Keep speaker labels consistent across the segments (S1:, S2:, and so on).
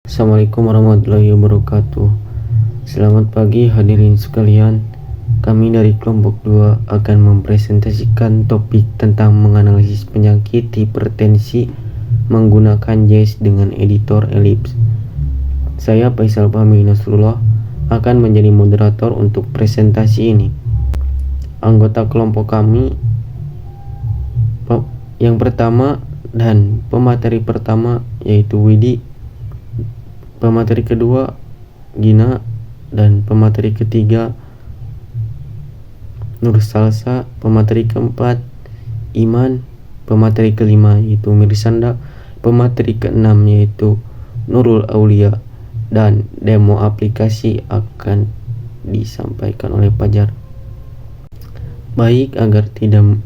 S1: Assalamualaikum warahmatullahi wabarakatuh. Selamat pagi hadirin sekalian. Kami dari kelompok 2 akan mempresentasikan topik tentang menganalisis penyakit hipertensi menggunakan JASS dengan editor Ellipse. Saya Faisal Fahmi Nasrullah akan menjadi moderator untuk presentasi ini. Anggota kelompok kami yang pertama dan pemateri pertama yaitu Widi, pemateri kedua Gina, dan pemateri ketiga Nur Salsa, pemateri keempat Iman, pemateri kelima yaitu Mirsanda, pemateri keenam yaitu Nurul Aulia, dan demo aplikasi akan disampaikan oleh Fajar. Baik, agar tidak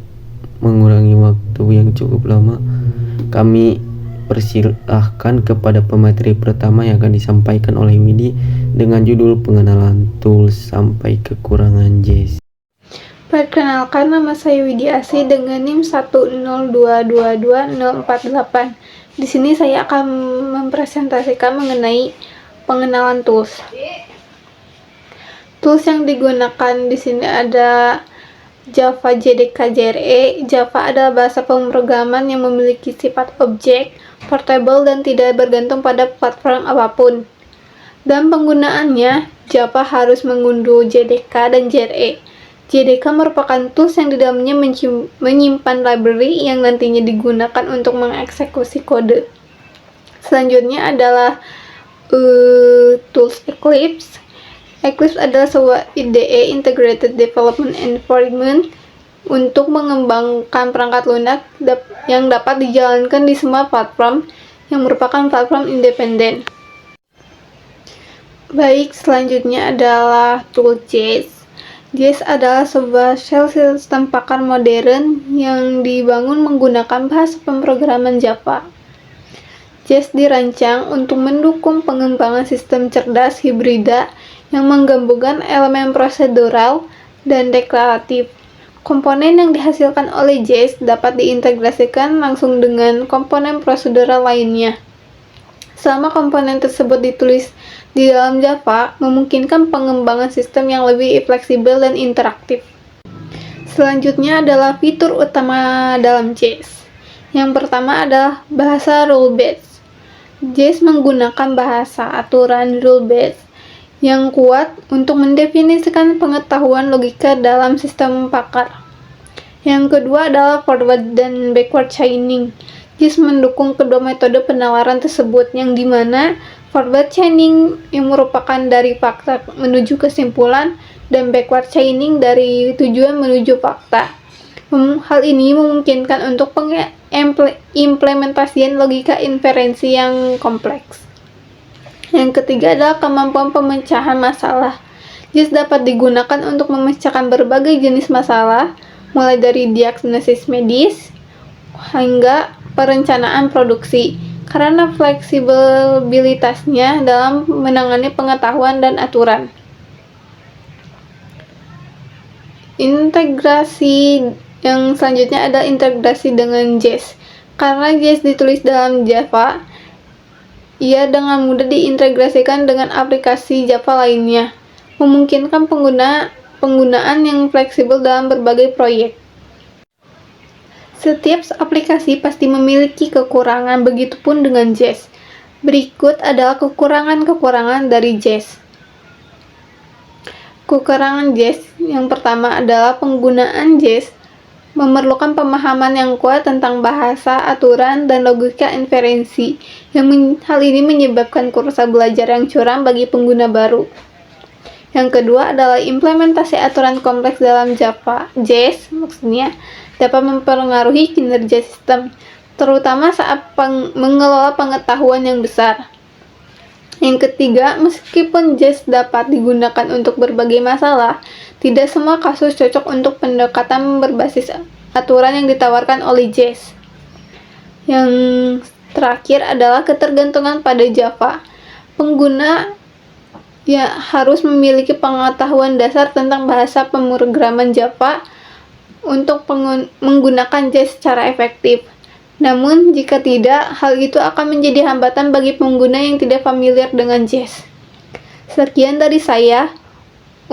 S1: mengurangi waktu yang cukup lama, kami persilahkan kepada pemateri pertama yang akan disampaikan oleh Widi dengan judul pengenalan tools sampai kekurangan JASS.
S2: Perkenalkan, nama saya Widi Asih dengan NIM 102222048. Di sini saya akan mempresentasikan mengenai pengenalan tools. Tools yang digunakan di sini ada Java JDK JRE. Java adalah bahasa pemrograman yang memiliki sifat objek, portable, dan tidak bergantung pada platform apapun. Dalam penggunaannya, Java harus mengunduh JDK dan JRE. JDK merupakan tools yang di dalamnya menyimpan library yang nantinya digunakan untuk mengeksekusi kode. Selanjutnya adalah tools Eclipse. Eclipse adalah sebuah IDE (Integrated Development Environment) untuk mengembangkan perangkat lunak yang dapat dijalankan di semua platform yang merupakan platform independen. Baik, selanjutnya adalah tool JASS. JASS adalah sebuah shell sistem pakar modern yang dibangun menggunakan bahasa pemrograman Java. JASS dirancang untuk mendukung pengembangan sistem cerdas hibrida yang menggabungkan elemen prosedural dan deklaratif. Komponen yang dihasilkan oleh JASS dapat diintegrasikan langsung dengan komponen prosedural lainnya. Selama komponen tersebut ditulis di dalam Java, memungkinkan pengembangan sistem yang lebih fleksibel dan interaktif. Selanjutnya adalah fitur utama dalam JASS. Yang pertama adalah bahasa rule-based. JASS menggunakan bahasa aturan rule-based yang kuat untuk mendefinisikan pengetahuan logika dalam sistem pakar. Yang kedua adalah forward dan backward chaining. JASS mendukung kedua metode penawaran tersebut, yang dimana forward chaining yang merupakan dari fakta menuju kesimpulan dan backward chaining dari tujuan menuju fakta. Hal ini memungkinkan untuk implementasian logika inferensi yang kompleks. Yang ketiga adalah kemampuan pemecahan masalah. JASS dapat digunakan untuk memecahkan berbagai jenis masalah, mulai dari diagnosis medis hingga perencanaan produksi, karena fleksibilitasnya dalam menangani pengetahuan dan aturan. Integrasi yang selanjutnya adalah integrasi dengan JASS. Karena JASS ditulis dalam Java, ia dengan mudah diintegrasikan dengan aplikasi Java lainnya, memungkinkan penggunaan yang fleksibel dalam berbagai proyek. Setiap aplikasi pasti memiliki kekurangan, begitupun dengan JASS. Berikut adalah kekurangan-kekurangan dari JASS. Kekurangan JASS yang pertama adalah penggunaan JASS memerlukan pemahaman yang kuat tentang bahasa, aturan, dan logika inferensi. Hal ini menyebabkan kursa belajar yang curam bagi pengguna baru. Yang kedua adalah implementasi aturan kompleks dalam Java. JASS maksudnya dapat mempengaruhi kinerja sistem, terutama saat mengelola pengetahuan yang besar. Yang ketiga, meskipun JASS dapat digunakan untuk berbagai masalah, tidak semua kasus cocok untuk pendekatan berbasis aturan yang ditawarkan oleh JASS. Yang terakhir adalah ketergantungan pada Java. Pengguna harus memiliki pengetahuan dasar tentang bahasa pemrograman Java untuk menggunakan JASS secara efektif. Namun, jika tidak, hal itu akan menjadi hambatan bagi pengguna yang tidak familiar dengan JAS. Sekian dari saya.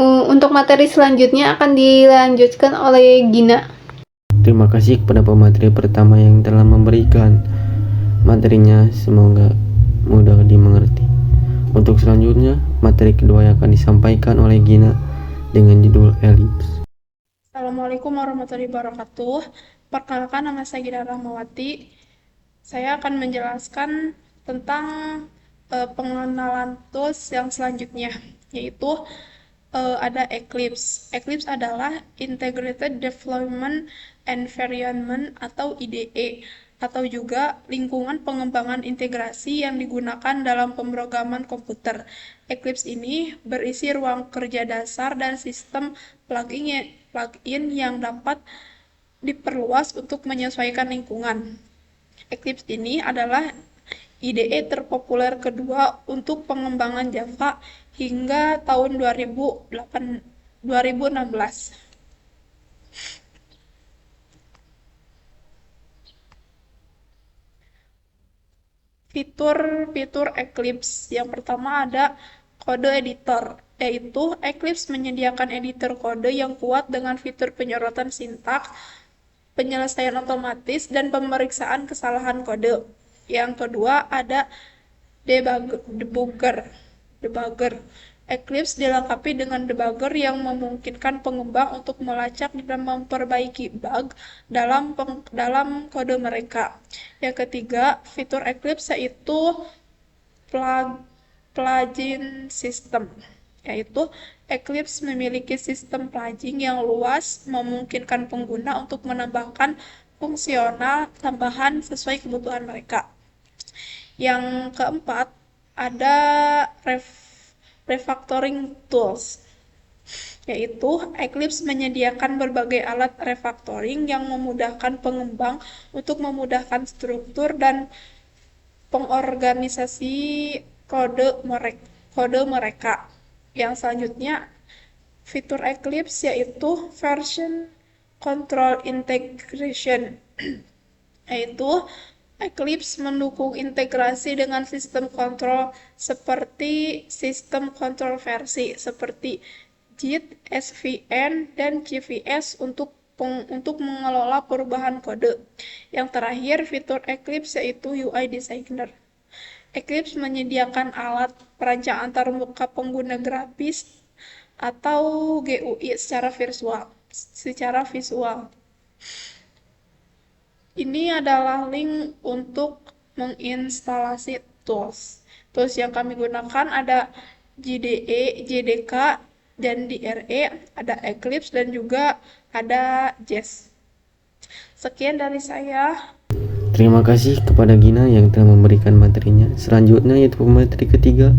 S2: Untuk materi selanjutnya akan dilanjutkan oleh Gina.
S1: Terima kasih kepada pemateri pertama yang telah memberikan materinya, semoga mudah dimengerti. Untuk selanjutnya, materi kedua yang akan disampaikan oleh Gina dengan judul Elips.
S3: Assalamualaikum warahmatullahi wabarakatuh. Perkenalkan, nama saya Gina Rahmawati. Saya akan menjelaskan tentang pengenalan tools yang selanjutnya, yaitu ada Eclipse. Eclipse adalah Integrated Deployment Environment atau IDE, atau juga lingkungan pengembangan integrasi yang digunakan dalam pemrograman komputer. Eclipse ini berisi ruang kerja dasar dan sistem plugin yang dapat diperluas untuk menyesuaikan lingkungan. Eclipse ini adalah IDE terpopuler kedua untuk pengembangan Java hingga tahun 2016. Fitur-fitur Eclipse. Yang pertama ada kode editor, yaitu Eclipse menyediakan editor kode yang kuat dengan fitur penyorotan sintaks, penyelesaian otomatis, dan pemeriksaan kesalahan kode. Yang kedua ada debugger. Eclipse dilengkapi dengan debugger yang memungkinkan pengembang untuk melacak dan memperbaiki bug dalam kode mereka. Yang ketiga, fitur Eclipse yaitu plugin system, yaitu Eclipse memiliki sistem plugin yang luas, memungkinkan pengguna untuk menambahkan fungsional tambahan sesuai kebutuhan mereka. Yang keempat, ada refactoring tools, yaitu Eclipse menyediakan berbagai alat refactoring yang memudahkan pengembang untuk memudahkan struktur dan pengorganisasi kode mereka. Yang selanjutnya, fitur Eclipse yaitu version control integration, yaitu Eclipse mendukung integrasi dengan sistem kontrol seperti sistem kontrol versi seperti JIT, SVN, dan JVS untuk mengelola perubahan kode. Yang terakhir, fitur Eclipse yaitu UI Designer. Eclipse menyediakan alat perancang antarmuka pengguna grafis atau GUI secara visual. Ini adalah link untuk menginstalasi tools. Tools yang kami gunakan ada JDE, JDK, dan DRE, ada Eclipse, dan juga ada JAS. Sekian dari saya.
S1: Terima kasih kepada Gina yang telah memberikan materinya. Selanjutnya yaitu materi ketiga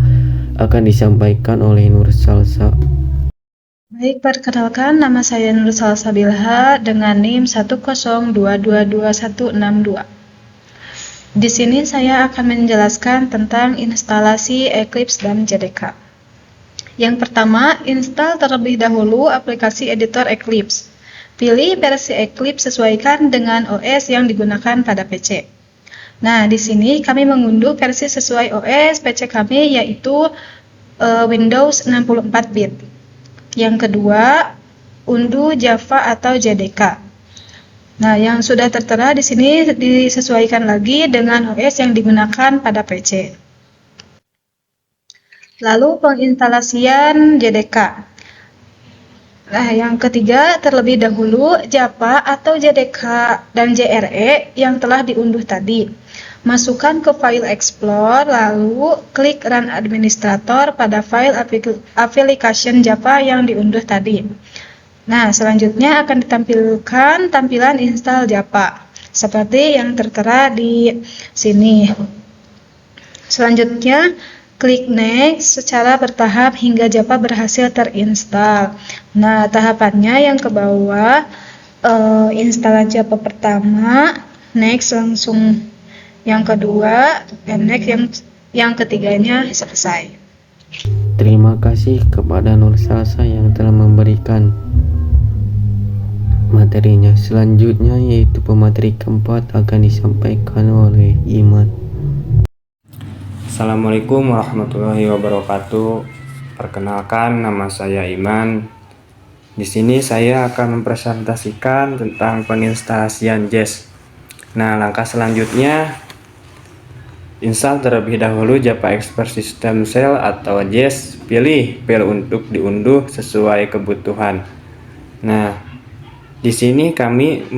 S1: akan disampaikan oleh Nur Salsa.
S4: Baik, perkenalkan nama saya Nur Salsa Bilha dengan NIM 102222162. Di sini saya akan menjelaskan tentang instalasi Eclipse dan JDK. Yang pertama, install terlebih dahulu aplikasi editor Eclipse. Pilih versi Eclipse sesuaikan dengan OS yang digunakan pada PC. Nah, di sini kami mengunduh versi sesuai OS PC kami yaitu Windows 64-bit. Yang kedua, unduh Java atau JDK. Nah, yang sudah tertera di sini disesuaikan lagi dengan OS yang digunakan pada PC. Lalu penginstalasian JDK. Nah, yang ketiga, terlebih dahulu Java atau JDK dan JRE yang telah diunduh tadi. Masukkan ke file Explore, lalu klik Run Administrator pada file application Java yang diunduh tadi. Nah, selanjutnya akan ditampilkan tampilan install Java, seperti yang tertera di sini. Selanjutnya, klik Next secara bertahap hingga Java berhasil terinstall. Nah, tahapannya yang ke bawah, install Java pertama, Next langsung yang kedua, dan next yang ketiganya selesai.
S1: Terima kasih kepada Nur Salsa yang telah memberikan materinya. Selanjutnya yaitu pemateri keempat akan disampaikan oleh Iman.
S5: Assalamualaikum warahmatullahi wabarakatuh. Perkenalkan, nama saya Iman. Di sini saya akan mempresentasikan tentang penginstalasian JES. Nah, langkah selanjutnya install terlebih dahulu Java Expert System Shell atau JES. Pilih file untuk diunduh sesuai kebutuhan. Nah, di sini kami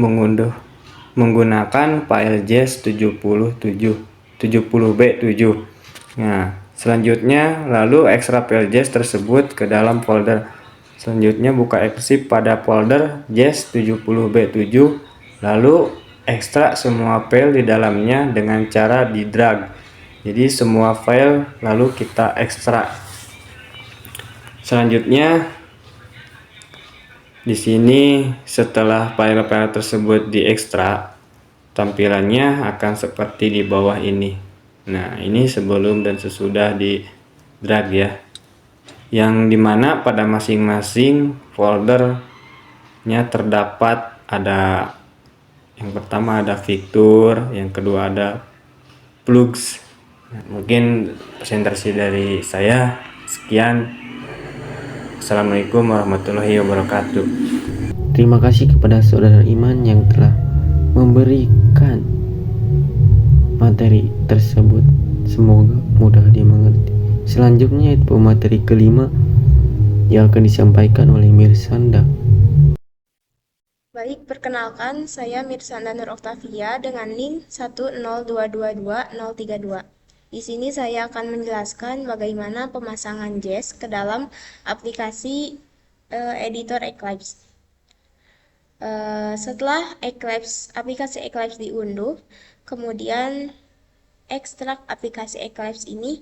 S5: menggunakan file JES 70B7. Nah, selanjutnya lalu ekstrak file JES tersebut ke dalam folder. Selanjutnya buka arsip pada folder JES 70B7, lalu ekstrak semua file di dalamnya dengan cara di drag. Jadi semua file lalu kita ekstrak. Selanjutnya di sini setelah file-file tersebut diekstrak, tampilannya akan seperti di bawah ini. Nah, ini sebelum dan sesudah di drag ya. Yang dimana pada masing-masing foldernya terdapat ada yang pertama ada fitur, yang kedua ada plugs. Nah, mungkin presentasi dari saya sekian. Assalamualaikum warahmatullahi wabarakatuh.
S1: Terima kasih kepada saudara Iman yang telah memberikan materi tersebut. Semoga mudah dimengerti. Selanjutnya itu materi kelima yang akan disampaikan oleh Mirsanda.
S6: Baik, perkenalkan saya Mirsanda Nur Oktavia dengan NIM 102222032. Di sini saya akan menjelaskan bagaimana pemasangan JES ke dalam aplikasi editor Eclipse. Setelah aplikasi Eclipse diunduh, kemudian ekstrak aplikasi Eclipse ini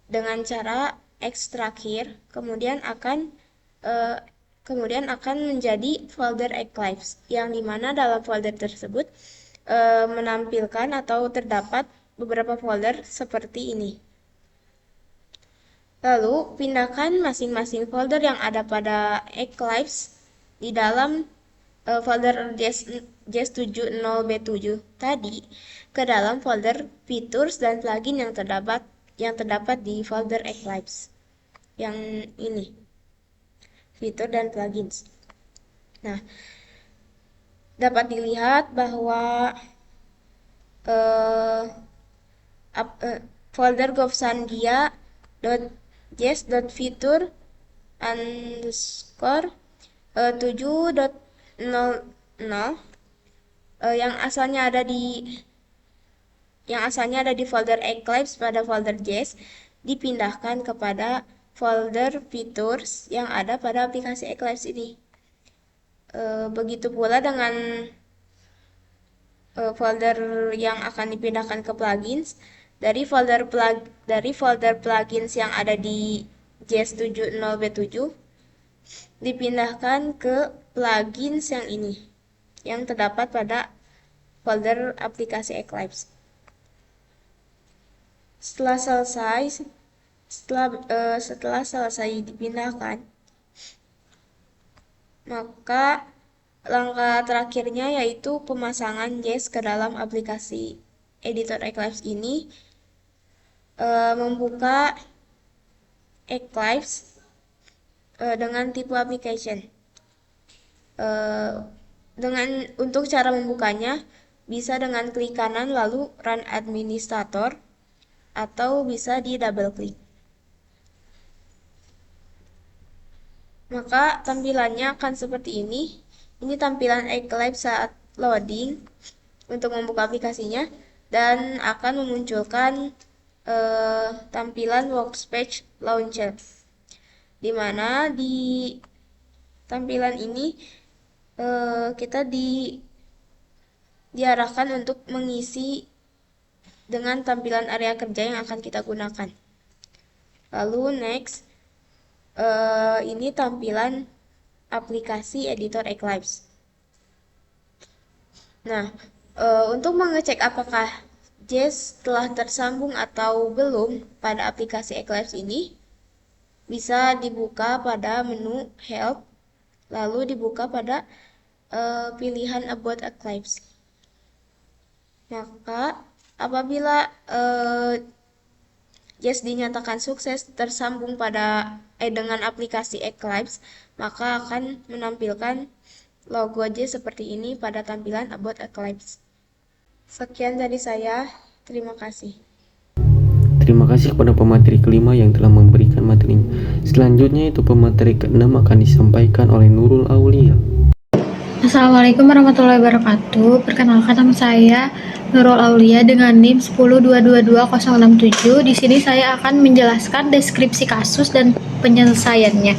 S6: dengan cara ekstrak here, kemudian akan menjadi folder Eclipse, yang dimana dalam folder tersebut menampilkan atau terdapat beberapa folder seperti ini. Lalu pindahkan masing-masing folder yang ada pada Eclipse di dalam folder JES 70B7 tadi ke dalam folder features dan plugin yang terdapat di folder Eclipse yang ini, fitur dan plugins. Nah, dapat dilihat bahwa folder govsandia.jes.fitur underscore 7.00 yang asalnya ada di folder Eclipse pada folder JES dipindahkan kepada folder features yang ada pada aplikasi Eclipse ini. Begitu pula dengan folder yang akan dipindahkan ke plugins. Dari folder plugins yang ada di JES 70B7 dipindahkan ke plugins yang ini, yang terdapat pada folder aplikasi Eclipse. Setelah selesai dipindahkan, maka langkah terakhirnya yaitu pemasangan JES ke dalam aplikasi editor Eclipse ini. Membuka Eclipse dengan tipe application. Untuk cara membukanya bisa dengan klik kanan lalu run administrator, atau bisa di double klik. Maka tampilannya akan seperti ini. Ini tampilan Eclipse saat loading untuk membuka aplikasinya, dan akan memunculkan tampilan Workspace Launcher, di mana di tampilan ini kita diarahkan untuk mengisi dengan tampilan area kerja yang akan kita gunakan. Lalu next, ini tampilan aplikasi editor Eclipse. Nah, untuk mengecek apakah JES telah tersambung atau belum pada aplikasi Eclipse ini, bisa dibuka pada menu Help, lalu dibuka pada pilihan About Eclipse. Maka apabila JES dinyatakan sukses tersambung dengan aplikasi Eclipse, maka akan menampilkan logo JES seperti ini pada tampilan About Eclipse. Sekian dari saya, terima kasih.
S1: Terima kasih kepada pemateri kelima yang telah memberikan materinya. Selanjutnya itu pemateri keenam akan disampaikan oleh Nurul Aulia.
S7: Assalamualaikum warahmatullahi wabarakatuh. Perkenalkan, nama saya Nurul Aulia dengan NIM 102222067. Di sini saya akan menjelaskan deskripsi kasus dan penyelesaiannya.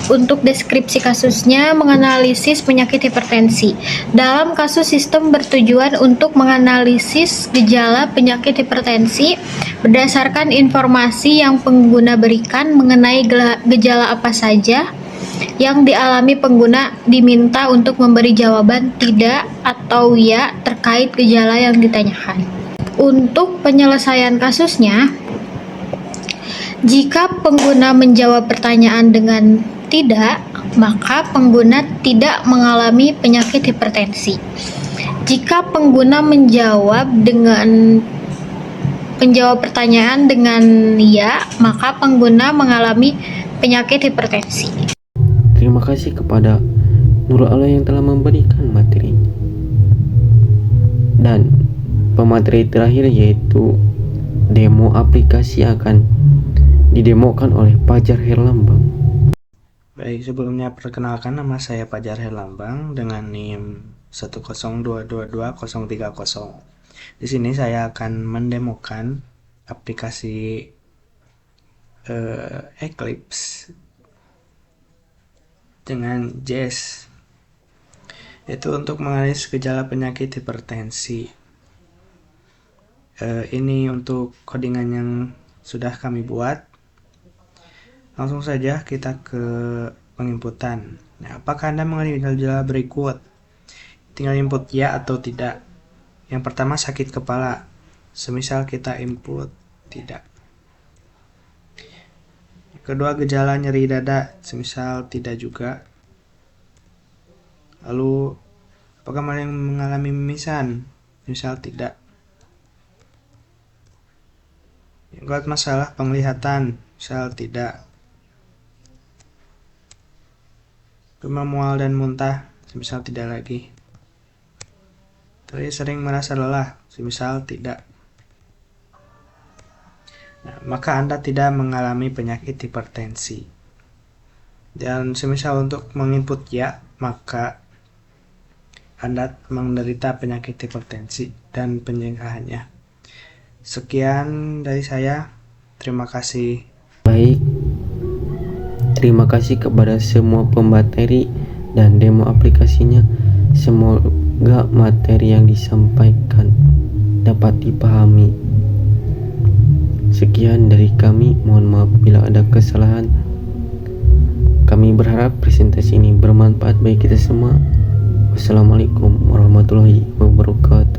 S7: Untuk deskripsi kasusnya, menganalisis penyakit hipertensi. Dalam kasus, sistem bertujuan untuk menganalisis gejala penyakit hipertensi berdasarkan informasi yang pengguna berikan mengenai gejala apa saja yang dialami pengguna. Diminta untuk memberi jawaban tidak atau ya terkait gejala yang ditanyakan. Untuk penyelesaian kasusnya, jika pengguna menjawab pertanyaan dengan tidak, maka pengguna tidak mengalami penyakit hipertensi. Jika pengguna menjawab pertanyaan dengan ya, maka pengguna mengalami penyakit hipertensi.
S1: Terima kasih kepada Nurul Aulia yang telah memberikan materinya. Dan pemateri terakhir yaitu demo aplikasi akan didemokan oleh Fajar Herlambang.
S8: Baik, sebelumnya perkenalkan, nama saya Fajar Herlambang dengan NIM 102222030. Di sini saya akan mendemokan aplikasi Eclipse dengan JES, itu untuk menganalisis gejala penyakit hipertensi. Ini untuk codingan yang sudah kami buat. Langsung saja kita ke penginputan. Nah, apakah Anda mengalami gejala berikut? Tinggal input ya atau tidak. Yang pertama, sakit kepala. Semisal kita input tidak. Kedua, gejala nyeri dada. Semisal tidak juga. Lalu, apakah mengalami mimisan? Semisal tidak. Yang masalah penglihatan. Misal tidak. Demam, mual dan muntah, semisal tidak lagi. Terus sering merasa lelah, semisal tidak. Nah, maka Anda tidak mengalami penyakit hipertensi. Dan semisal untuk menginput ya, maka Anda menderita penyakit hipertensi dan pencegahannya. Sekian dari saya. Terima kasih.
S1: Baik, terima kasih kepada semua pemateri dan demo aplikasinya. Semoga materi yang disampaikan dapat dipahami. Sekian dari kami, mohon maaf bila ada kesalahan. Kami berharap presentasi ini bermanfaat bagi kita semua. Wassalamualaikum warahmatullahi wabarakatuh.